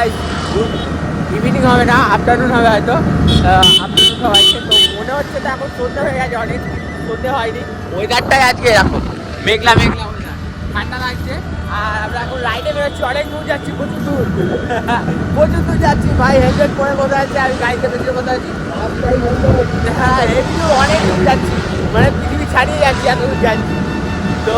Guys evening হবে না, afternoon হবে হয়তো, আফটারনুন হয়েছে তো মনে হচ্ছে তো এখন সন্ধ্যা হয়ে গেছে, অনেক সন্ধ্যে হয়নি। ওয়েদারটাই আজকে এরকম মেঘলা মেঘলা ওয়েদার, ঠান্ডা লাগছে। আর আমরা এখন রাইডে বেরোচ্ছি, অনেক দূর যাচ্ছি, প্রচুর দূর প্রচুর দূর যাচ্ছি ভাই। হেলমেট পরে কোথায় আছে, আমি গাড়িতে বেশি কোথায় আছি, হ্যাঁ হেভি অনেক দূর যাচ্ছি, মানে পৃথিবী ছাড়িয়ে যাচ্ছি, এত দূর যাচ্ছি। তো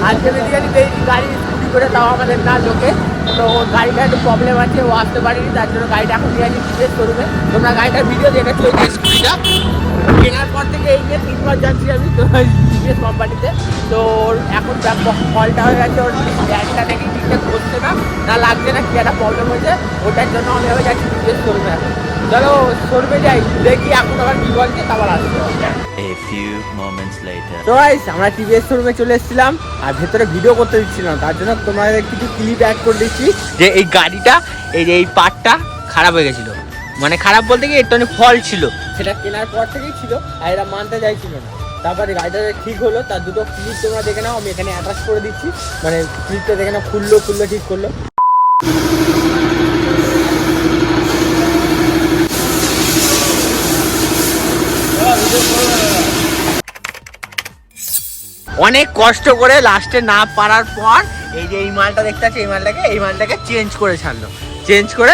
আজকে বেসিক্যালি গাড়ি স্কুটি করে তাও আমাদের না লোকে, তো গাড়িটা একটু প্রবলেম আছে, ও আসতে পারিনি, তার জন্য গাড়িটা এখন নিয়ে আসি টিভিএস শোরুমে। তোমরা গাড়িটার ভিডিও দেখেছো, এই স্কুটিটা কেনার পর থেকে এই নিয়ে 3 বার যাচ্ছি আমি তো টিভিএস কোম্পানিতে। তো এখন ফলটা হয়ে গেছে, ওর গাড়িটা নাকি ঠিকঠাক করছে না লাগছে না, কি একটা প্রবলেম হয়েছে, ওটার জন্য আমি আবার যাচ্ছি টিভিএস শোরুমে। এখন চলো শোরুমে যাই, দেখি এখন আবার কি বলছে, তারপর আসবে। তো গাইস আমরা টিভিএস শোরুমে চলে এসেছিলাম, আর ভেতরে ভিডিও করতে দিচ্ছিলাম, তার জন্য তোমাদের কিছু ক্লিপ অ্যাড করে দিচ্ছি। যে এই গাড়িটা এই যে এই পার্টটা খারাপ হয়ে গেছিলো, মানে খারাপ বলতে কি একটু ফল ছিল, সেটা কেনার পর থেকেই ছিল, আর এরা মানতে চাইছিল না। তারপরে গাড়িটা ঠিক হলো, তার দুটো ক্লিপ তোমরা দেখে নাও, আমি এখানে অ্যাটাচ করে দিচ্ছি, মানে ক্লিপটা দেখে নাও, খুললো ঠিক করলো। অনেক কষ্ট করে লাস্টে না পারার পর এই যে এই মালটা দেখতে আছে, এই মালটাকে চেঞ্জ করে ছাড়লো, চেঞ্জ করে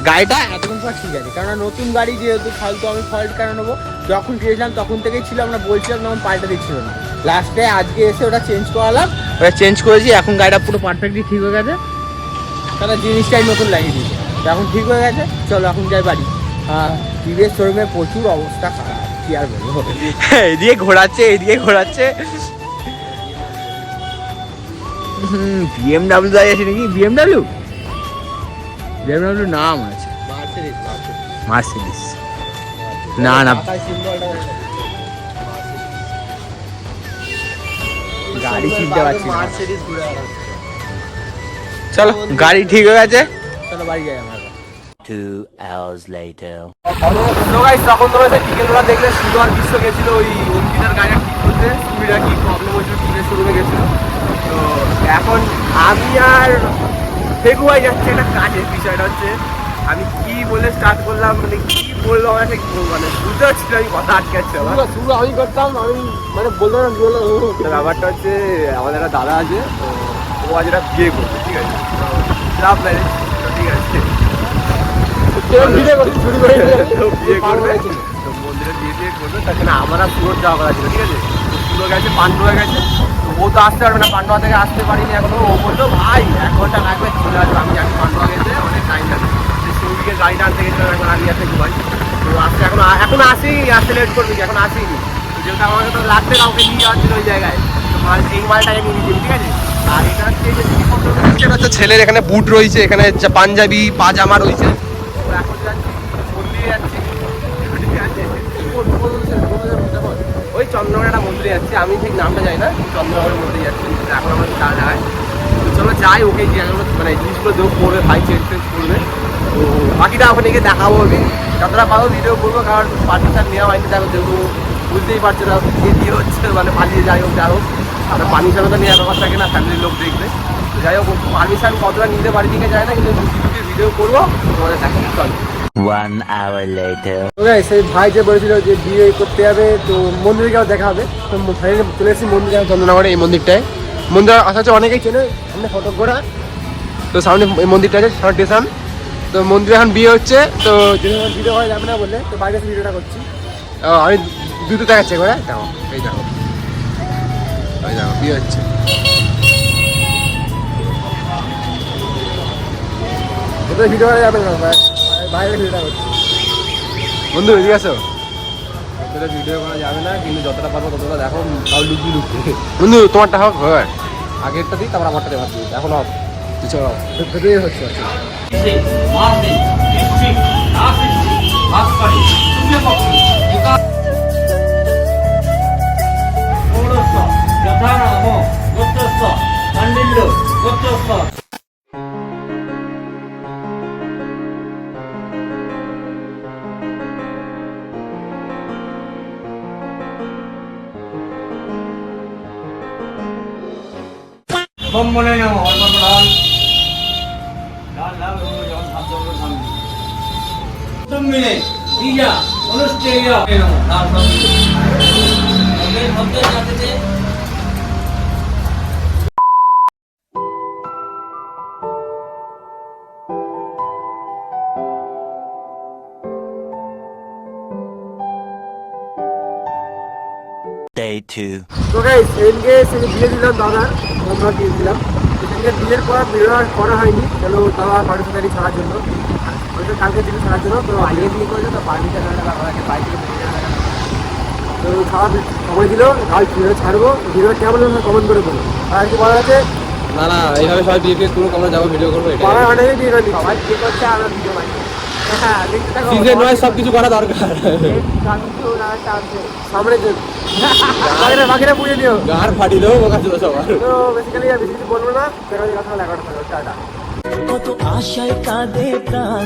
গাড়িটা এতক্ষণ পর ঠিক আছে। কারণ নতুন গাড়ি যেহেতু ফালতু আমি ফল্ট কেন নেবো, যখন কিনেছিলাম তখন থেকেই ছিল, আমরা বলছিলাম তখন পাল্টে দিচ্ছিল না, লাস্টে আজকে এসে ওটা চেঞ্জ করালাম, ওটা চেঞ্জ করেছি, এখন গাড়িটা পুরো পারফেক্টলি ঠিক হয়ে গেছে, তাহলে জিনিসটাই নতুন লাগিয়ে দিয়েছে, এখন ঠিক হয়ে গেছে। চলো এখন যাই বাড়ি। টিভিএস শোরুমে প্রচুর অবস্থা খারাপ, কি আর বলবো, এদিকে ঘোরাচ্ছে বিএমডাব্লিউ দাঁড়িয়ে আছে নাকি, বিএমডাব্লিউ নাম আছে, মার্সিডিজ না গাড়ি চিনতে পারছি না। চলো গাড়ি ঠিক হয়ে গেছে, চলো বাড়ি যাই আমরা। 2 hours later. তখন তোমরা টিকেটটা দেখলে শুধু আর বিশ্ব গেছিল ওই অঙ্কিতার গাড়িটা ঠিক করতে, স্কুটিটা কি প্রবলেম হয়েছিল টিকেট শোরুমে গেছিল। তো এখন আমি আর ফেকু ভাই যাচ্ছে একটা কাজের, বিষয়টা হচ্ছে আমি কি বলে স্টার্ট করলাম, মানে কি বললো আমার ঠিক মানে বুঝতে পারছি না, আমি কথা আটকাচ্ছে শুরু আমি করতাম, আমি মানে বললাম ব্যাপারটা হচ্ছে আমাদের একটা দাদা আছে, ও আজ একটা বিয়ে করবে, ঠিক আছে, লাভ ম্যারেজ, ঠিক আছে, বিয়ে করবে তো মন্দিরে বিয়ে করবে, তার জন্য আমরা পুরো যাওয়া করা ছিল, ঠিক আছে, পুরো গেছে পান্ডুয়া গেছে, তো ও তো আসতে পারবে না, পান্ডুয়া থেকে আসতে পারিনি এখনো, ও বললো ভাই 1 ঘন্টা লাগবে, চলে আসবে, আমি জানি পান্ডুয়া গেছে অনেক টাইম লাগবে, সেদিকে গাড়িটা আনতে গেছিলাম, এখন আমি আসতে ভাই, তো আসতে এখন আসতে লেট করবে, এখন আসেনি, যেহেতু আমাকে তো লাগবে না, ওকে নিয়ে যাচ্ছিল ওই জায়গায়, তো এই মালটাকে নিয়ে নিচ্ছি, ঠিক আছে। আর এটা হচ্ছে ছেলের এখানে বুট রয়েছে, এখানে পাঞ্জাবি পাজামা রয়েছে, এখন যাচ্ছি মন্দিরে যাচ্ছি, ওই চন্দ্রনগর একটা মন্দিরে যাচ্ছি, আমি ঠিক নামটা জানি না, চন্দ্রনগরের মন্দিরে যাচ্ছি, এখন আমরা চার জায়গায়, চলো যাই, ওকে মানে জিনিসগুলো দেবো, করবে ভাই, চেঞ্জ করবে, তো বাকিটা ওখানে গিয়ে দেখাবো, আমি যতটা পাবো ভিডিও করবো, কারণ পারমিশন নেওয়া হয়নি, দেখো যেহেতু বুঝতেই পারছো না দিয়ে হচ্ছে, মানে পালিয়ে যাই হোক আর পারমিশনও তো নেওয়ার ব্যাপার থাকে না, ফ্যামিলির লোক দেখবে, তো যাই হোক পারমিশন কতটা নিতে পারি দিকে যায় না, কিন্তু ভিডিও করবো তোমাদের দেখাবো, চলো। 1 hour later. সেই ভাই যে বলেছিল যে বিয়ে করতে যাবে, তো মন্দিরে গিয়েও দেখা হবে, তো চলে এসেছি মন্দিরে, চন্দ্রনগরে এই মন্দিরটায়, মন্দির আসা হচ্ছে অনেকেই চেনে, সামনে ফটো করা, তো সামনে এই মন্দিরটা আছে, সামনে স্টেশন, তো মন্দিরে এখন বিয়ে হচ্ছে, তো ভিডিও করা যাবে না বলে তো বাইরে ভিডিওটা করছি, আমি দুটো দেখাচ্ছি করে, দেখো এই দেখো বিয়ে হচ্ছে, ভিডিও করা যাবে না, বাইরে ভিডিওটা করছি। বন্ধু এদিকে আসো, ভিডিও করা যাবে না, কিন্তু যতটা পারবো ততটা দেখো, তাও লুকিয়ে বন্ধু তোমারটা হোক, হয় আগেরটা দিই, তারপর আমারটা দেওয়া দিই, এখন হবে চলো হচ্ছে বলে নেব লাল লাল লাল কুটুম্বিনে ক্রিয়া অনুষ্ঠেয় তার মধ্যে যাতে Day 2. তো গাইস সেদিনকে বিয়ে দিলাম দাদা, আমরা দিয়ে দিলাম। সেদিনকে বিয়ের পর ভিডিও আর করা হয়নি, চলো দাদা পার্টি তারিখ ছাড়ার জন্য, হয়তো কালকে দিন ছাড়ার জন্য। তো আগে বিয়ে করলে তো পার্টিটা বাইক তো খাওয়া সময় দিল, কাল ভিডিও ছাড়বো। ভিডিও কেমন কমেন্ট করে বলো। আর কি বলার আছে? না না এইভাবে সবাই বিয়ে করুক, আমরা যাবো ভিডিও করবো, এটা সবাই অনেকেই বিয়ে করেনি, সবাই বিয়ে করছে আর ভিডিও বানিয়ে। হ্যাঁ দেখতে থাকো। সিজন ওয়াইজ সবকিছু করা দরকার। সামনে বাকিরা পুড়িয়ে দিও। গার ফাটি দেবো বোকা ছিল সবার। তো বেসিক্যালি আর বেশি কিছু বলবো না, দেখা কথা লেখাটা থাকবে। টাটা। কত আশায় কাঁদে প্রাণ